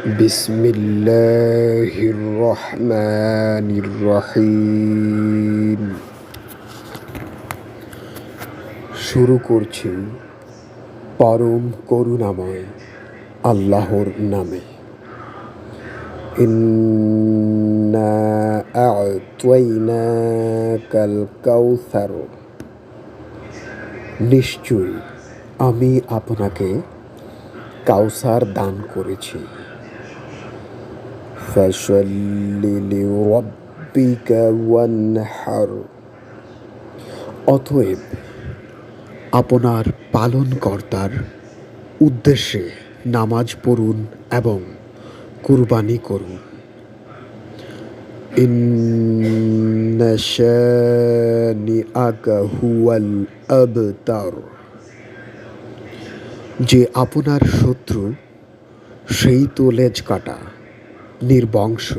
বিসমিল্লাহির রহমানির রহিম। শুরু করছি পরম করুণাময় আল্লাহর নামে। ইন্না আ'তাইনাকাল কাউসার। নিশ্চয়ই আমি আপনাকে কাউসার দান করেছি। ফাসাল্লি লিরাব্বিকা ওয়ানহার। অতএব আপনার পালনকর্তার উদ্দেশ্যে নামাজ পড়ুন এবং কুরবানি করুন। ইন্না শানিআকা হুয়াল আবতার। যে আপনার শত্রু সেই তো লেজ কাটা, নির্বংশ।